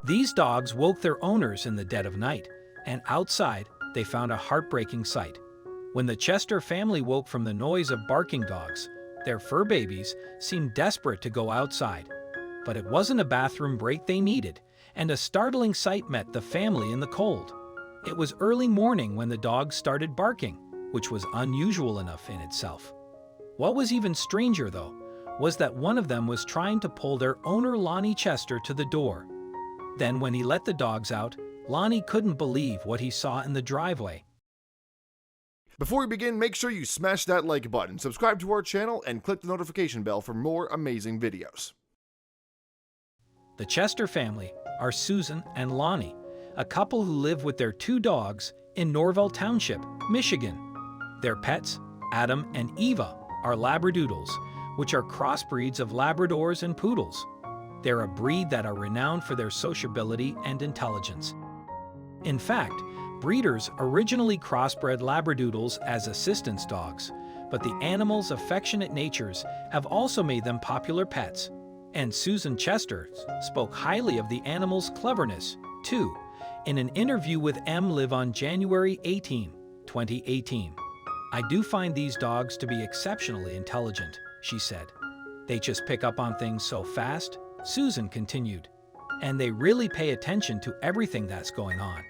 These dogs woke their owners in the dead of night, and outside, they found a heartbreaking sight. When the Chester family woke from the noise of barking dogs, their fur babies seemed desperate to go outside. But it wasn't a bathroom break they needed, and a startling sight met the family in the cold. It was early morning when the dogs started barking, which was unusual enough in itself. What was even stranger, though, was that one of them was trying to pull their owner Lonnie Chester to the door. Then when he let the dogs out, Lonnie couldn't believe what he saw in the driveway. Before we begin, make sure you smash that like button, subscribe to our channel, and click the notification bell for more amazing videos. The Chester family are Susan and Lonnie, a couple who live with their 2 dogs in Norvell Township, Michigan. Their pets, Adam and Eva, are Labradoodles, which are crossbreeds of Labradors and Poodles. They're a breed that are renowned for their sociability and intelligence. In fact, breeders originally crossbred Labradoodles as assistance dogs, but the animals' affectionate natures have also made them popular pets. And Susan Chester spoke highly of the animals' cleverness, too, in an interview with MLive on January 18, 2018. "I do find these dogs to be exceptionally intelligent," she said. "They just pick up on things so fast," Susan continued, "and they really pay attention to everything that's going on."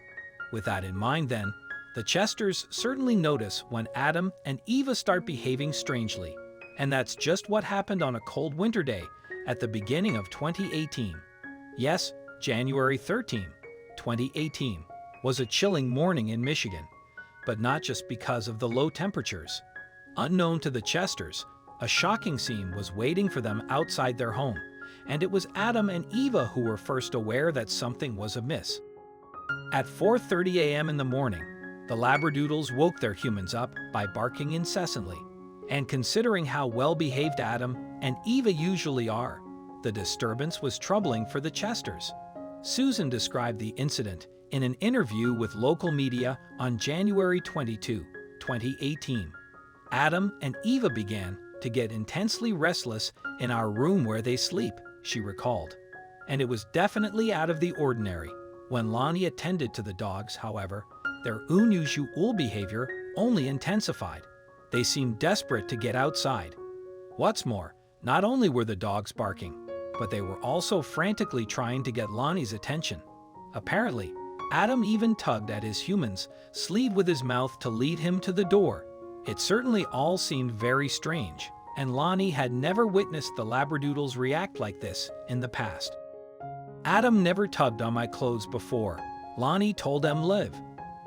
With that in mind then, the Chesters certainly notice when Adam and Eva start behaving strangely. And that's just what happened on a cold winter day at the beginning of 2018. Yes, January 13, 2018, was a chilling morning in Michigan, but not just because of the low temperatures. Unknown to the Chesters, a shocking scene was waiting for them outside their home, and it was Adam and Eva who were first aware that something was amiss. At 4:30 a.m. in the morning, the Labradoodles woke their humans up by barking incessantly. And considering how well-behaved Adam and Eva usually are, the disturbance was troubling for the Chesters. Susan described the incident in an interview with local media on January 22, 2018. "Adam and Eva began to get intensely restless in our room where they sleep," she recalled. "And it was definitely out of the ordinary. When Lonnie attended to the dogs, however, their unusual behavior only intensified. They seemed desperate to get outside. What's more, not only were the dogs barking, but they were also frantically trying to get Lonnie's attention. Apparently, Adam even tugged at his human's sleeve with his mouth to lead him to the door. It certainly all seemed very strange, and Lonnie had never witnessed the Labradoodles react like this in the past. Adam never tugged on my clothes before," Lonnie told MLive.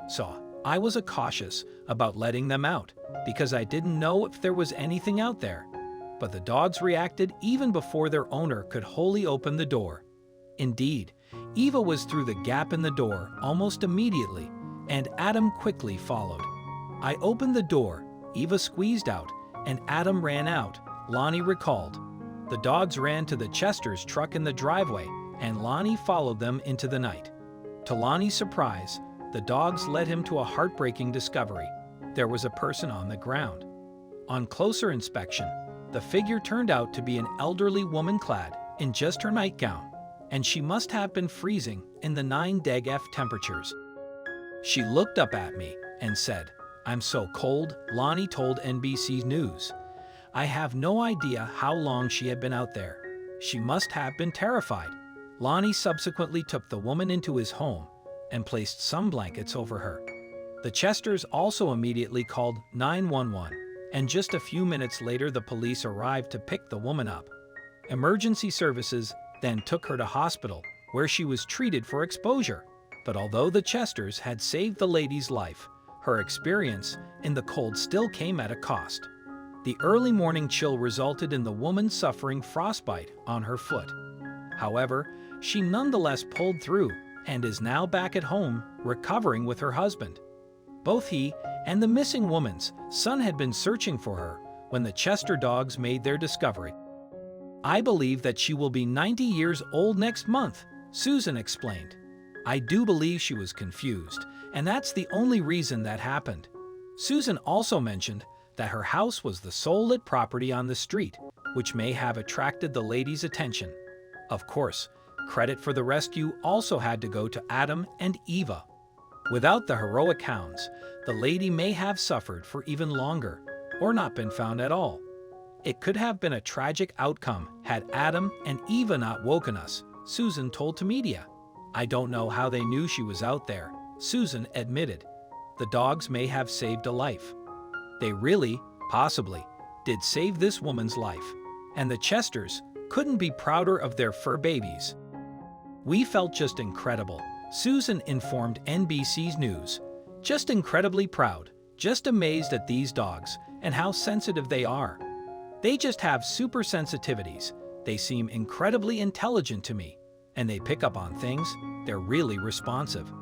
"So I was cautious about letting them out because I didn't know if there was anything out there. But the dogs reacted even before their owner could wholly open the door. Indeed, Eva was through the gap in the door almost immediately, and Adam quickly followed. I opened the door, Eva squeezed out, and Adam ran out," Lonnie recalled. The dogs ran to the Chesters' truck in the driveway, and Lonnie followed them into the night. To Lonnie's surprise, the dogs led him to a heartbreaking discovery. There was a person on the ground. On closer inspection, the figure turned out to be an elderly woman clad in just her nightgown, and she must have been freezing in the 9 deg temperatures. "She looked up at me and said, 'I'm so cold,' Lonnie told NBC News. "I have no idea how long she had been out there. She must have been terrified." Lonnie subsequently took the woman into his home and placed some blankets over her. The Chesters also immediately called 911, and just a few minutes later the police arrived to pick the woman up. Emergency services then took her to hospital, where she was treated for exposure. But although the Chesters had saved the lady's life, her experience in the cold still came at a cost. The early morning chill resulted in the woman suffering frostbite on her foot. However, she nonetheless pulled through and is now back at home recovering with her husband. Both he and the missing woman's son had been searching for her when the Chester dogs made their discovery. "I believe that she will be 90 years old next month," Susan explained. "I do believe she was confused, and that's the only reason that happened." Susan also mentioned that her house was the sole lit property on the street, which may have attracted the lady's attention. Of course, Credit for the rescue also had to go to Adam and Eva. Without the heroic hounds, the lady may have suffered for even longer, or not been found at all. It could have been a tragic outcome had Adam and Eva not woken us, Susan told to media. I don't know how they knew she was out there, Susan admitted. The dogs may have saved a life. They really, possibly, did save this woman's life, and the Chesters couldn't be prouder of their fur babies. We felt just incredible, Susan informed NBC's News. Just incredibly proud, just amazed at these dogs and how sensitive they are. They just have super sensitivities. They seem incredibly intelligent to me, and they pick up on things. They're really responsive.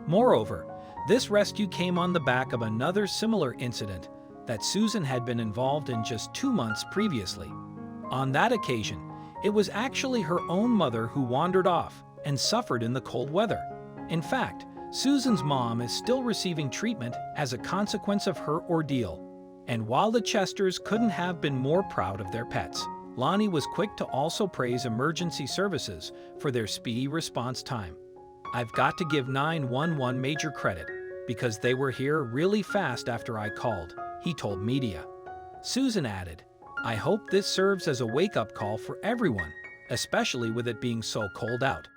Moreover, this rescue came on the back of another similar incident that Susan had been involved in just 2 months previously. On that occasion, it was actually her own mother who wandered off and suffered in the cold weather. In fact, Susan's mom is still receiving treatment as a consequence of her ordeal. And while the Chesters couldn't have been more proud of their pets, Lonnie was quick to also praise emergency services for their speedy response time. I've got to give 911 major credit because they were here really fast after I called, he told media. Susan added, I hope this serves as a wake-up call for everyone, especially with it being so cold out.